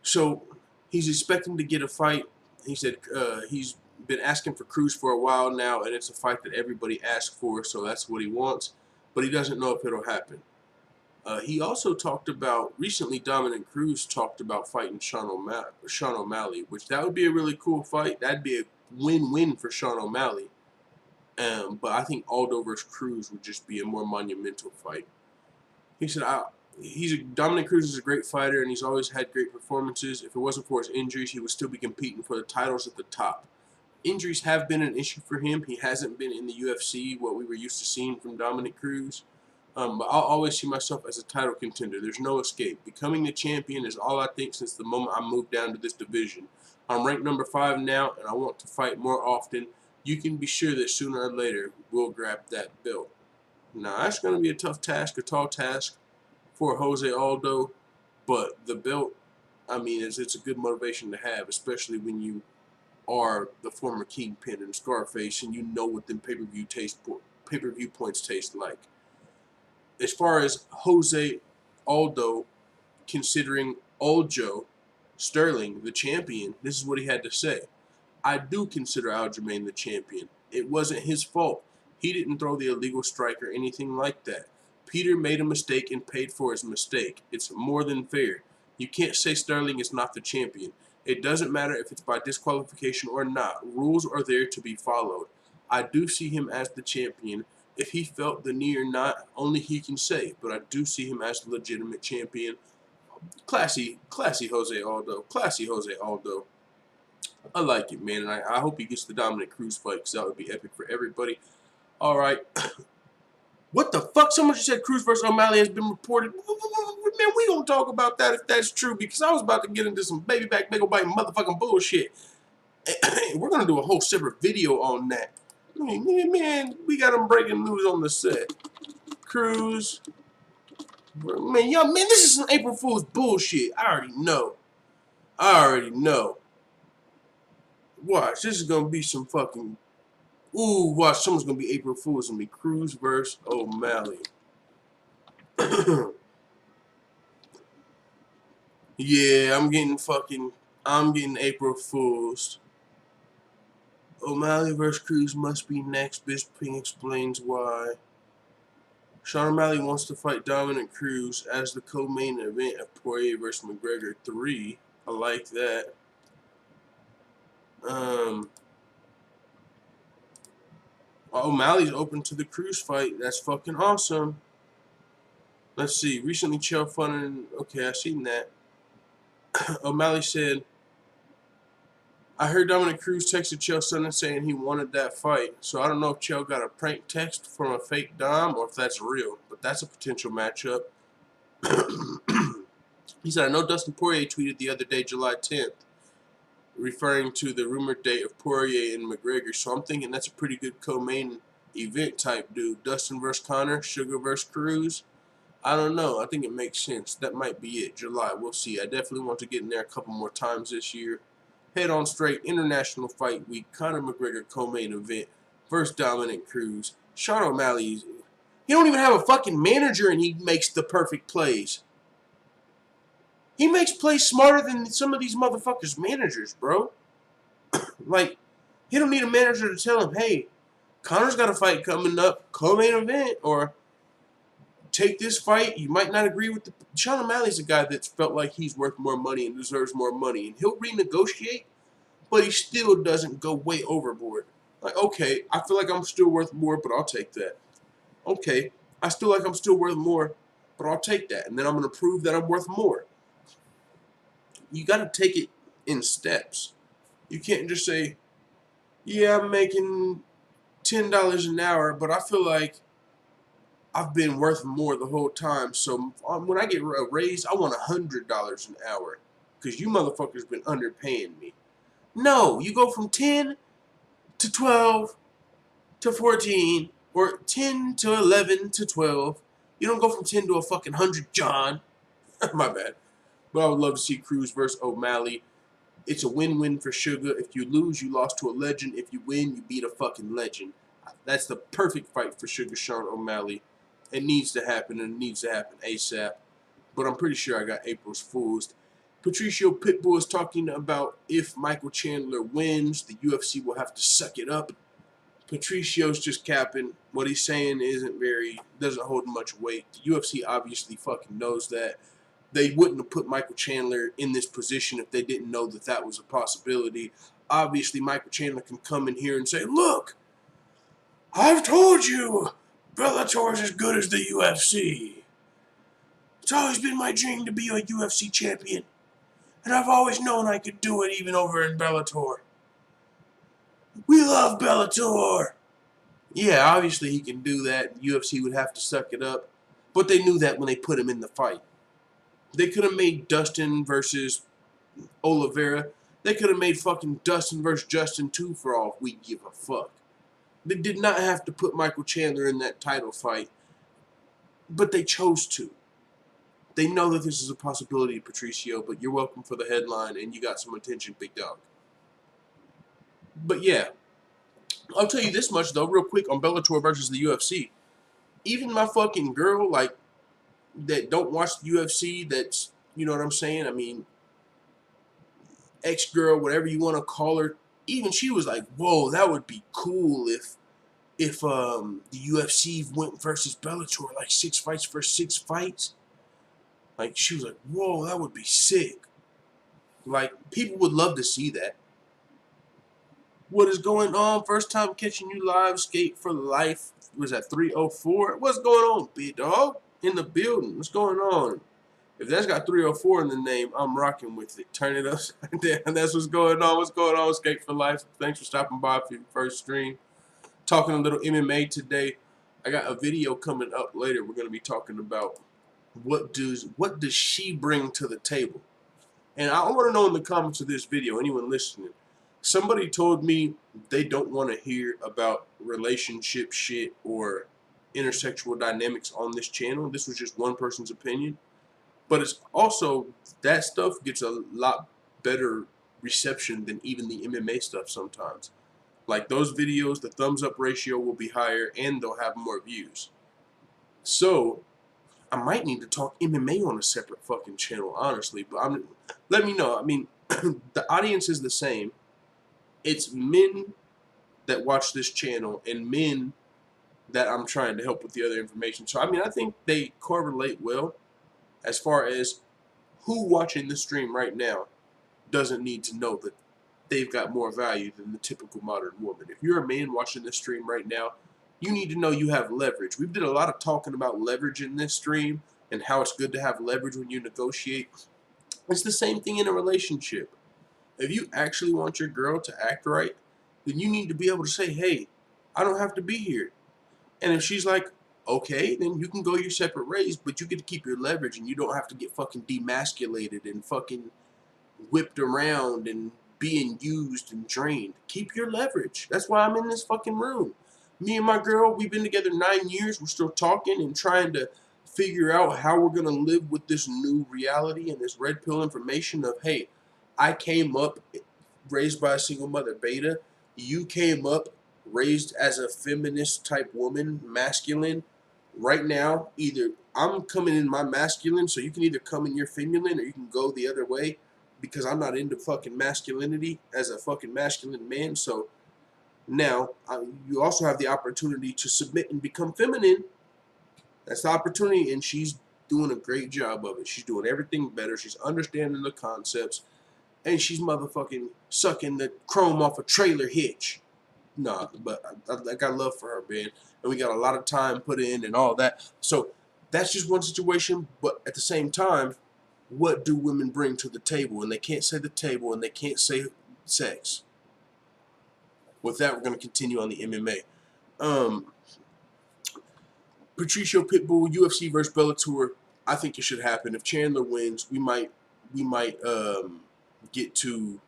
So, he's expecting to get a fight. He said he's been asking for Cruz for a while now, and it's a fight that everybody asks for, so that's what he wants. But he doesn't know if it'll happen. He also talked about, recently Dominick Cruz talked about fighting Sean O'Malley, which that would be a really cool fight. That'd be a win-win for Sean O'Malley. But I think Aldo versus Cruz would just be a more monumental fight. He said, Dominick Cruz is a great fighter, and he's always had great performances. If it wasn't for his injuries, he would still be competing for the titles at the top. Injuries have been an issue for him. He hasn't been in the UFC, what we were used to seeing from Dominick Cruz. But I'll always see myself as a title contender. There's no escape. Becoming the champion is all I think since the moment I moved down to this division. I'm ranked number 5 now, and I want to fight more often. You can be sure that sooner or later we'll grab that belt. Now, that's going to be a tough task, a tall task for Jose Aldo, but the belt, I mean, it's a good motivation to have, especially when you are the former Kingpin and Scarface, and you know what them pay-per-view points taste like. As far as Jose Aldo considering Aljo Sterling the champion, this is what he had to say. I do consider Aljamain the champion. It wasn't his fault. He didn't throw the illegal strike or anything like that. Peter made a mistake and paid for his mistake. It's more than fair. You can't say Sterling is not the champion. It doesn't matter if it's by disqualification or not. Rules are there to be followed. I do see him as the champion. If he felt the knee or not, only he can say. But I do see him as the legitimate champion. Classy Jose Aldo. Classy Jose Aldo. I like it, man. And I hope he gets the Dominick Cruz fight, because that would be epic for everybody. All right. What the fuck? Someone just said Cruz versus O'Malley has been reported. Man, we gonna talk about that if that's true, because I was about to get into some baby back, bagel biting motherfucking bullshit. We're gonna do a whole separate video on that. Man, we got them breaking news on the set. Cruz. Man, this is some April Fool's bullshit. I already know. Watch, this is gonna be some fucking... Ooh, watch, someone's gonna be April Fool's. It's gonna be Cruz versus O'Malley. Yeah, I'm getting April Fool's. O'Malley versus Cruz must be next. Bisping explains why. Sean O'Malley wants to fight Dominick Cruz as the co-main event of Poirier versus McGregor 3. I like that. O'Malley's open to the Cruz fight. That's fucking awesome. Let's see. Recently, Chael Sonnen. Okay, I seen that. O'Malley said, I heard Dominick Cruz texted Chael Sonnen saying he wanted that fight. So I don't know if Chael got a prank text from a fake Dom or if that's real. But that's a potential matchup. He said, I know Dustin Poirier tweeted the other day, July 10th. Referring to the rumored date of Poirier and McGregor. So I'm thinking that's a pretty good co-main event type dude. Dustin versus Conor, Sugar versus Cruz. I don't know. I think it makes sense. That might be it. July. We'll see. I definitely want to get in there a couple more times this year. Head on straight. International Fight Week. Conor McGregor co-main event versus Dominick Cruz. Sean O'Malley. He don't even have a fucking manager and he makes the perfect plays. He makes plays smarter than some of these motherfuckers' managers, bro. Like, he don't need a manager to tell him, hey, Conor's got a fight coming up, co-main event, or take this fight. You might not agree with the... Sean O'Malley's a guy that's felt like he's worth more money and deserves more money, and he'll renegotiate, but he still doesn't go way overboard. Like, okay, I feel like I'm still worth more, but I'll take that. Okay, I still like I'm still worth more, but I'll take that, and then I'm going to prove that I'm worth more. You got to take it in steps. You can't just say, yeah, I'm making $10 an hour, but I feel like I've been worth more the whole time. So when I get a raise, I want $100 an hour because you motherfuckers been underpaying me. No, you go from 10 to 12 to 14 or 10 to 11 to 12. You don't go from 10 to a fucking 100, John. My bad. But I would love to see Cruz versus OMalley. It's a win-win for Sugar. If you lose, you lost to a legend. If you win, you beat a fucking legend. That's the perfect fight for Sugar Sean O'Malley. It needs to happen, and it needs to happen ASAP. But I'm pretty sure I got April's Fools. Patricio Pitbull is talking about if Michael Chandler wins, the UFC will have to suck it up. Patricio's just capping. What he's saying doesn't hold much weight. The UFC obviously fucking knows that. They wouldn't have put Michael Chandler in this position if they didn't know that that was a possibility. Obviously, Michael Chandler can come in here and say, look, I've told you Bellator's as good as the UFC. It's always been my dream to be a UFC champion. And I've always known I could do it even over in Bellator. We love Bellator. Yeah, obviously he can do that. UFC would have to suck it up. But they knew that when they put him in the fight. They could have made Dustin versus Oliveira. They could have made fucking Dustin versus Justin too for all we give a fuck. They did not have to put Michael Chandler in that title fight. But they chose to. They know that this is a possibility, Patricio, but you're welcome for the headline and you got some attention, big dog. But yeah, I'll tell you this much though, real quick on Bellator versus the UFC. Even my fucking girl, like, that don't watch the UFC, that's, you know what I'm saying? I mean, ex-girl, whatever you want to call her, even she was like, whoa, that would be cool if the UFC went versus Bellator, like 6 fights for 6 fights. Like, she was like, whoa, that would be sick. Like, people would love to see that. What is going on? First time catching you live, Skate for Life. Was that 304? What's going on, big dog? In the building. What's going on? If that's got 304 in the name, I'm rocking with it. Turn it upside down. That's what's going on. What's going on, Skate for Life? Thanks for stopping by for your first stream. Talking a little MMA today. I got a video coming up later. We're going to be talking about what does she bring to the table. And I want to know in the comments of this video, anyone listening, somebody told me they don't want to hear about relationship shit or intersexual dynamics on this channel. This was just one person's opinion. But it's also, that stuff gets a lot better reception than even the MMA stuff sometimes. Like those videos, the thumbs up ratio will be higher and they'll have more views. So I might need to talk MMA on a separate fucking channel, honestly. But let me know. I mean, the audience is the same. It's men that watch this channel and men that I'm trying to help with the other information. So, I mean, I think they correlate well as far as who watching the stream right now doesn't need to know that they've got more value than the typical modern woman. If you're a man watching this stream right now, you need to know you have leverage. We've did a lot of talking about leverage in this stream and how it's good to have leverage when you negotiate. It's the same thing in a relationship. If you actually want your girl to act right, then you need to be able to say, hey, I don't have to be here. And if she's like, okay, then you can go your separate ways, but you get to keep your leverage and you don't have to get fucking demasculated and fucking whipped around and being used and drained. Keep your leverage. That's why I'm in this fucking room. Me and my girl, we've been together 9 years. We're still talking and trying to figure out how we're going to live with this new reality and this red pill information of, hey, I came up raised by a single mother, beta. You came up raised as a feminist type woman, masculine. Right now, either I'm coming in my masculine, so you can either come in your feminine or you can go the other way, because I'm not into fucking masculinity as a fucking masculine man. So now you also have the opportunity to submit and become feminine. That's the opportunity, and she's doing a great job of it. She's doing everything better. She's understanding the concepts, and she's motherfucking sucking the chrome off a trailer hitch. Nah, but I got love for her, man. And we got a lot of time put in and all that. So that's just one situation. But at the same time, what do women bring to the table? And they can't say the table and they can't say sex. With that, we're going to continue on the MMA. Patricio Pitbull, UFC versus Bellator. I think it should happen. If Chandler wins, we might get to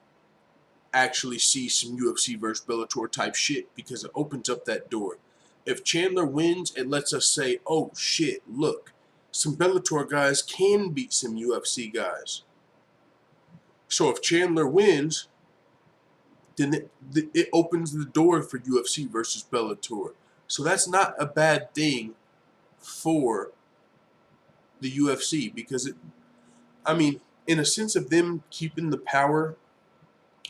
actually see some UFC versus Bellator type shit because it opens up that door. If Chandler wins, it lets us say, oh shit, look, some Bellator guys can beat some UFC guys. So if Chandler wins, then it opens the door for UFC versus Bellator. So that's not a bad thing for the UFC because in a sense of them keeping the power,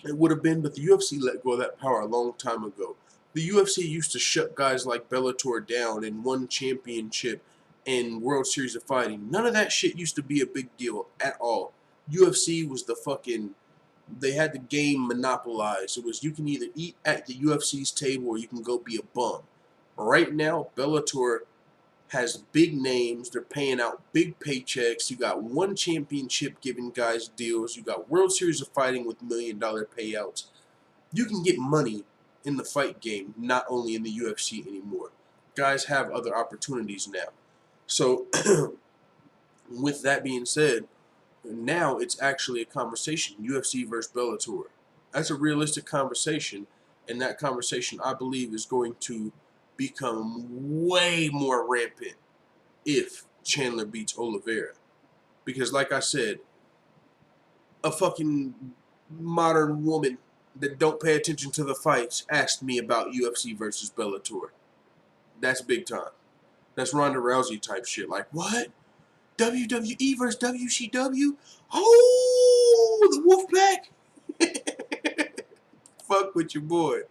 it would have been, but the UFC let go of that power a long time ago. The UFC used to shut guys like Bellator down and won championship and World Series of Fighting. None of that shit used to be a big deal at all. UFC was they had the game monopolized. It was you can either eat at the UFC's table or you can go be a bum. Right now, Bellator has big names. They're paying out big paychecks. You got one championship giving guys deals. You got World Series of Fighting with $1 million payouts. You can get money in the fight game, not only in the UFC anymore. Guys have other opportunities now. So, with that being said, now it's actually a conversation, UFC versus Bellator. That's a realistic conversation, and that conversation, I believe, is going to become way more rampant if Chandler beats Oliveira. Because like I said, a fucking modern woman that don't pay attention to the fights asked me about UFC versus Bellator. That's big time. That's Ronda Rousey type shit. Like, what? WWE versus WCW? Oh, the Wolfpack? Fuck with your boy.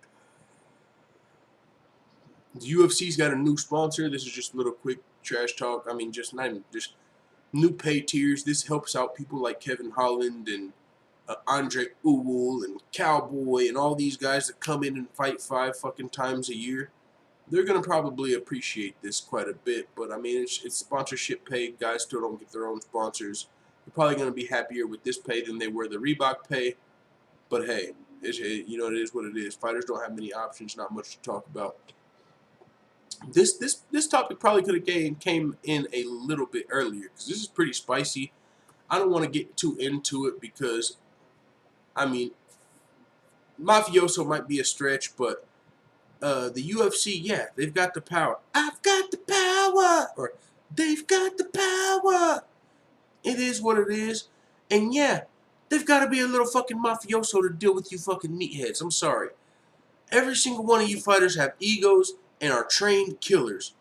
The UFC's got a new sponsor. This is just a little quick trash talk. Just not even just new pay tiers. This helps out people like Kevin Holland and Andre Ewell and Cowboy and all these guys that come in and fight 5 fucking times a year. They're gonna probably appreciate this quite a bit. But it's sponsorship pay. Guys still don't get their own sponsors. They're probably gonna be happier with this pay than they were the Reebok pay. But hey, it is what it is. Fighters don't have many options. Not much to talk about. This topic probably could have came in a little bit earlier because this is pretty spicy. I don't want to get too into it because, mafioso might be a stretch, but the UFC, yeah, they've got the power. I've got the power, or they've got the power. It is what it is, and yeah, they've got to be a little fucking mafioso to deal with you fucking meatheads. I'm sorry. Every single one of you fighters have egos and are trained killers.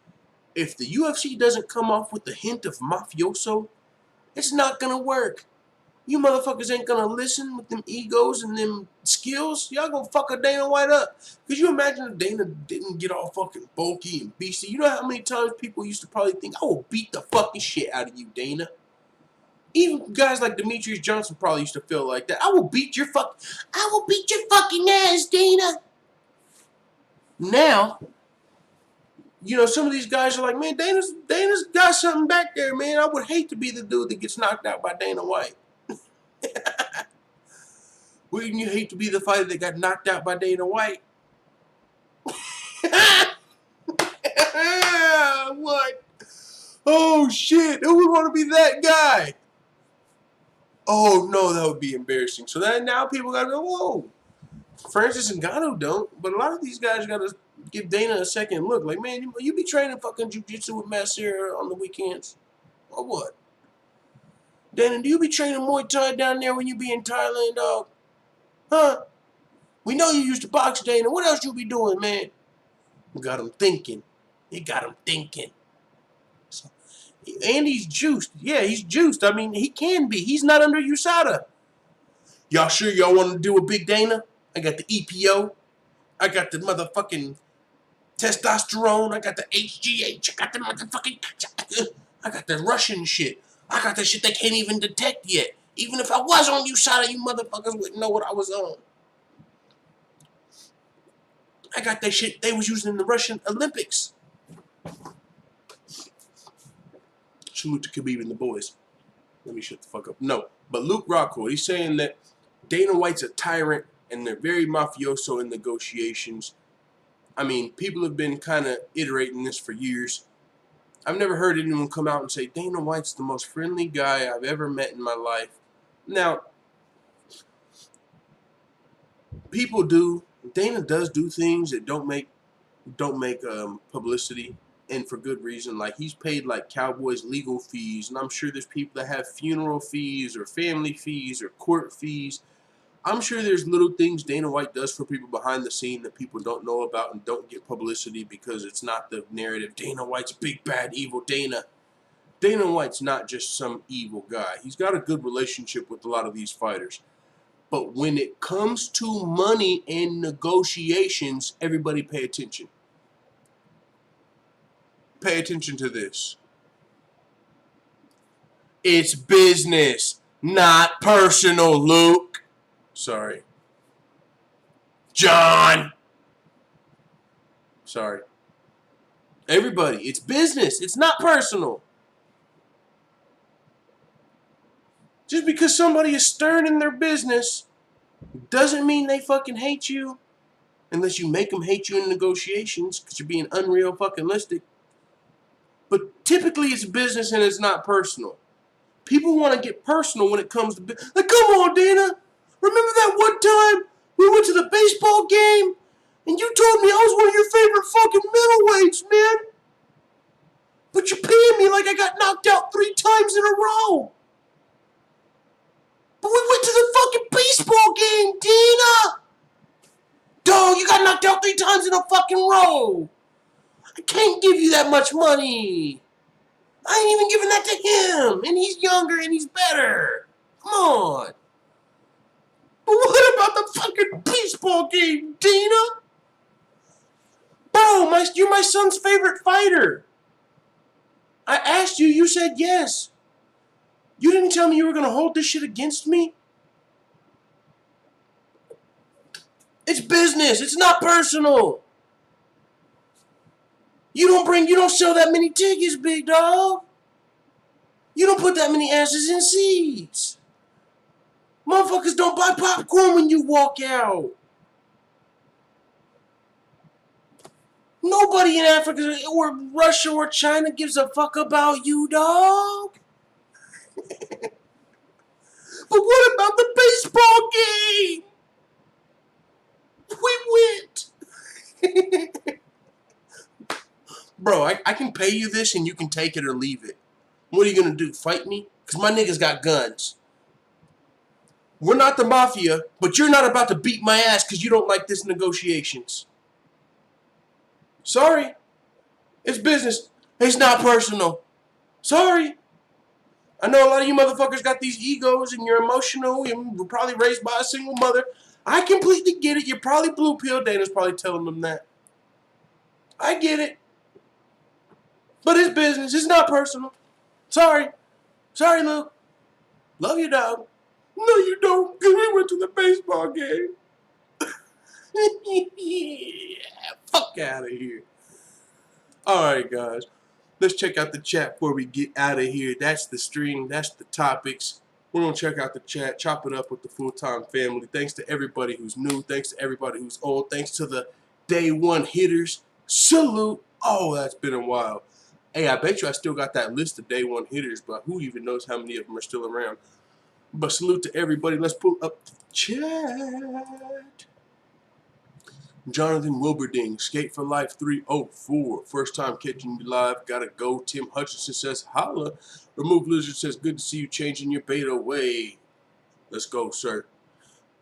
If the UFC doesn't come off with the hint of mafioso, it's not gonna work. You motherfuckers ain't gonna listen with them egos and them skills. Y'all gonna fuck a Dana White up. Could you imagine if Dana didn't get all fucking bulky and beastie? You know how many times people used to probably think, I will beat the fucking shit out of you, Dana. Even guys like Demetrius Johnson probably used to feel like that. I will beat your fucking ass, Dana. Now, some of these guys are like, man, Dana's got something back there, man. I would hate to be the dude that gets knocked out by Dana White. Wouldn't you hate to be the fighter that got knocked out by Dana White? What? Oh, shit. Who would want to be that guy? Oh, no, that would be embarrassing. So now people got to go, whoa. Francis Ngannou don't, but a lot of these guys got to give Dana a second look. Like, man, you be training fucking jiu-jitsu with Masseer on the weekends? Or what? Dana, do you be training Muay Thai down there when you be in Thailand, dog? Huh? We know you used to box, Dana. What else you be doing, man? Got him thinking. It got him thinking. So, and he's juiced. Yeah, he's juiced. He can be. He's not under USADA. Y'all sure y'all want to do a big Dana? I got the EPO. I got the motherfucking testosterone. I got the HGH. I got the motherfucking... I got the Russian shit. I got the shit they can't even detect yet. Even if I was on USADA, you motherfuckers wouldn't know what I was on. I got that shit they was using in the Russian Olympics. Salute to Khabib and the boys. Let me shut the fuck up. No, but Luke Rockhold, he's saying that Dana White's a tyrant and they're very mafioso in negotiations. People have been kind of iterating this for years. I've never heard anyone come out and say, Dana White's the most friendly guy I've ever met in my life. Now, people do. Dana does do things that don't make publicity, and for good reason. Like, he's paid like Cowboys legal fees, and I'm sure there's people that have funeral fees or family fees or court fees. I'm sure there's little things Dana White does for people behind the scene that people don't know about and don't get publicity because it's not the narrative. Dana White's big, bad, evil Dana. Dana White's not just some evil guy. He's got a good relationship with a lot of these fighters. But when it comes to money and negotiations, everybody pay attention. Pay attention to this. It's business, not personal, Luke. Sorry. John. Sorry. Everybody, it's business. It's not personal. Just because somebody is stern in their business doesn't mean they fucking hate you. Unless you make them hate you in negotiations because you're being unreal fucking listic. But typically it's business and it's not personal. People want to get personal when it comes to business. Like, come on, Dana. Remember that one time we went to the baseball game and you told me I was one of your favorite fucking middleweights, man? But you're paying me like I got knocked out 3 times in a row. But we went to the fucking baseball game, Dana. Dog, you got knocked out 3 times in a fucking row. I can't give you that much money. I ain't even giving that to him. And he's younger and he's better. Come on. But what about the fucking baseball game, Dana? Bro, you're my son's favorite fighter. I asked you, you said yes. You didn't tell me you were going to hold this shit against me? It's business. It's not personal. You don't sell that many tickets, big dog. You don't put that many asses in seats. Motherfuckers don't buy popcorn when you walk out. Nobody in Africa or Russia or China gives a fuck about you, dog. But what about the baseball game? We went. Bro, I can pay you this and you can take it or leave it. What are you going to do, fight me? Because my niggas got guns. We're not the mafia, but you're not about to beat my ass because you don't like this negotiations. Sorry. It's business. It's not personal. Sorry. I know a lot of you motherfuckers got these egos and you're emotional and were probably raised by a single mother. I completely get it. You're probably blue pill. Dana's probably telling them that. I get it. But it's business. It's not personal. Sorry. Sorry, Luke. Love you, dog. No, you don't, because we went to the baseball game. Yeah, fuck out of here. Alright, guys. Let's check out the chat before we get out of here. That's the stream. That's the topics. We're going to check out the chat. Chop it up with the full-time family. Thanks to everybody who's new. Thanks to everybody who's old. Thanks to the day one hitters. Salute. Oh, that's been a while. Hey, I bet you I still got that list of day one hitters, but who even knows how many of them are still around. But salute to everybody. Let's pull up the chat. Jonathan Wilberding, Skate for Life 304. First time catching you live. Gotta go. Tim Hutchinson says, holla. Remove Lizard says, good to see you changing your beta way. Let's go, sir.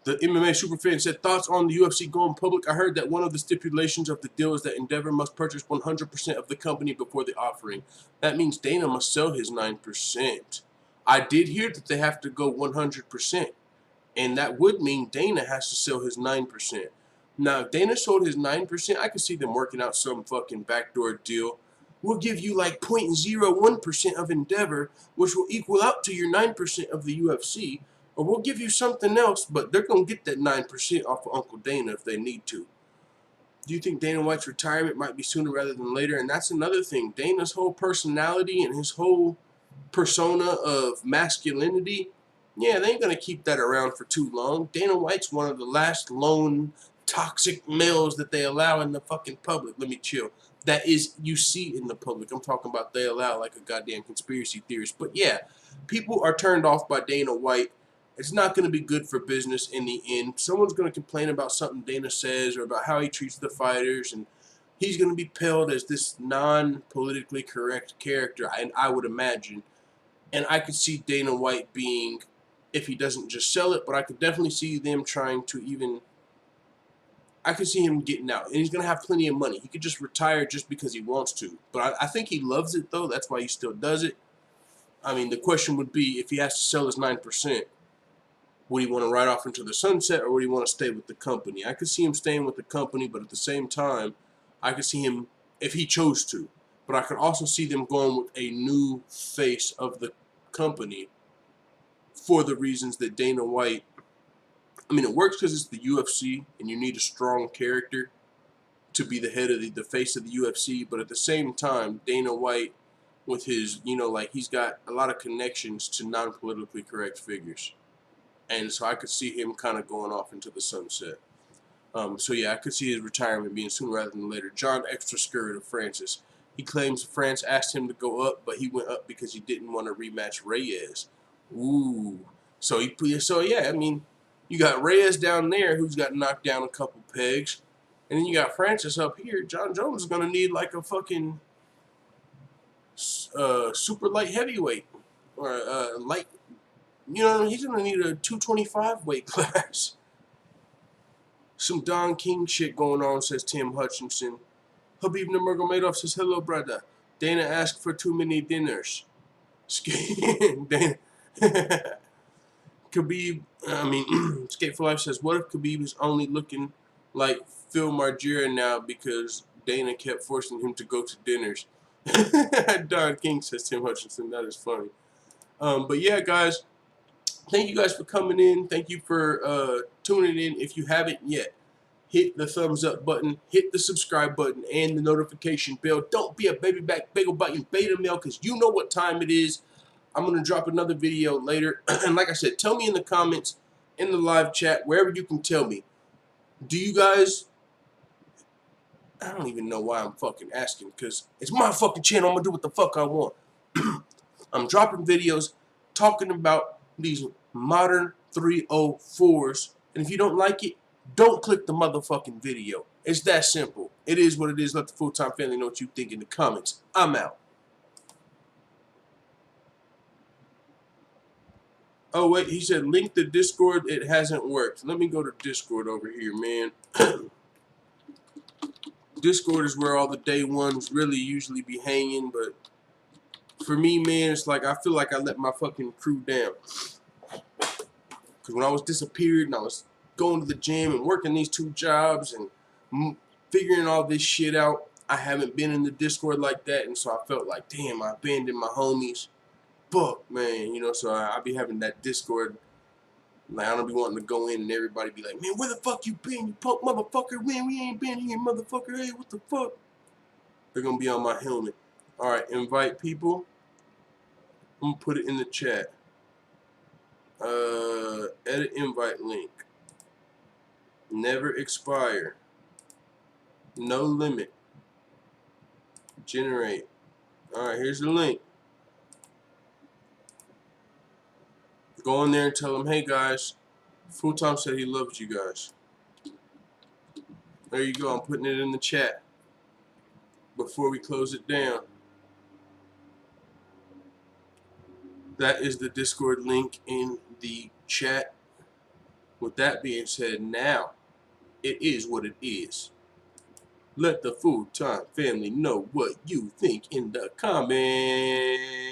The MMA Superfan said, thoughts on the UFC going public? I heard that one of the stipulations of the deal is that Endeavor must purchase 100% of the company before the offering. That means Dana must sell his 9%. I did hear that they have to go 100%. And that would mean Dana has to sell his 9%. Now, if Dana sold his 9%, I could see them working out some fucking backdoor deal. We'll give you like 0.01% of Endeavor, which will equal out to your 9% of the UFC. Or we'll give you something else, but they're going to get that 9% off of Uncle Dana if they need to. Do you think Dana White's retirement might be sooner rather than later? And that's another thing. Dana's whole personality and his whole persona of masculinity, yeah, they ain't going to keep that around for too long. Dana White's one of the last lone toxic males that they allow in the fucking public. Let me chill. That is, you see in the public. I'm talking about they allow like a goddamn conspiracy theorist. But yeah, people are turned off by Dana White. It's not going to be good for business in the end. Someone's going to complain about something Dana says or about how he treats the fighters, and he's going to be pegged as this non-politically correct character, and I would imagine. And I could see Dana White being, if he doesn't just sell it, but I could definitely see them trying to even, I could see him getting out. And he's going to have plenty of money. He could just retire just because he wants to. But I think he loves it, though. That's why he still does it. I mean, the question would be, if he has to sell his 9%, would he want to ride off into the sunset, or would he want to stay with the company? I could see him staying with the company, but at the same time, I could see him, if he chose to. But I could also see them going with a new face of the company for the reasons that Dana White, I mean, it works because it's the UFC and you need a strong character to be the head of the face of the UFC. But at the same time, Dana White, with his, like, he's got a lot of connections to non-politically correct figures. And so I could see him kind of going off into the sunset. So yeah, I could see his retirement being sooner rather than later. John Extra Skirt of Francis. He claims France asked him to go up, but he went up because he didn't want to rematch Reyes. Ooh. So yeah, I mean, you got Reyes down there who's got knocked down a couple pegs. And then you got Francis up here. Jon Jones is going to need like a fucking super light heavyweight. Or light, he's going to need a 225 weight class. Some Don King shit going on, says Tim Hutchinson. Habib Nurmagomedov says, hello, brother. Dana asked for too many dinners. Dana. Khabib, Escape for Life says, what if Khabib is only looking like Phil Margera now because Dana kept forcing him to go to dinners? Don King says, Tim Hutchinson. That is funny. But yeah, guys, thank you guys for coming in. Thank you for tuning in. If you haven't yet, hit the thumbs up button, hit the subscribe button, and the notification bell. Don't be a baby back bagel biting beta male, because you know what time it is. I'm going to drop another video later. And like I said, tell me in the comments, in the live chat, wherever you can tell me. Do you guys... I don't even know why I'm fucking asking, because it's my fucking channel. I'm going to do what the fuck I want. I'm dropping videos talking about these modern 304s. And if you don't like it, don't click the motherfucking video. It's that simple. It is what it is. Let the full-time family know what you think in the comments. I'm out. Oh, wait. He said link the Discord. It hasn't worked. Let me go to Discord over here, man. Discord is where all the day ones really usually be hanging. But for me, man, it's like I feel like I let my fucking crew down. Because when I was disappeared and I was going to the gym and working these 2 jobs and figuring all this shit out, I haven't been in the Discord like that, and so I felt like, damn, I abandoned my homies. Fuck, man, so I be having that Discord, like, I don't be wanting to go in and everybody be like, man, where the fuck you been, you punk motherfucker, man, we ain't been here, motherfucker, hey, what the fuck? They're gonna be on my helmet. Alright, invite people. I'm gonna put it in the chat. Edit invite link. Never expire. No limit. Generate. Alright, here's the link. Go in there and tell them, hey guys, Full Time said he loves you guys. There you go. I'm putting it in the chat before we close it down. That is the Discord link in the chat. With that being said, now it is what it is. Let the Full Time family know what you think in the comments.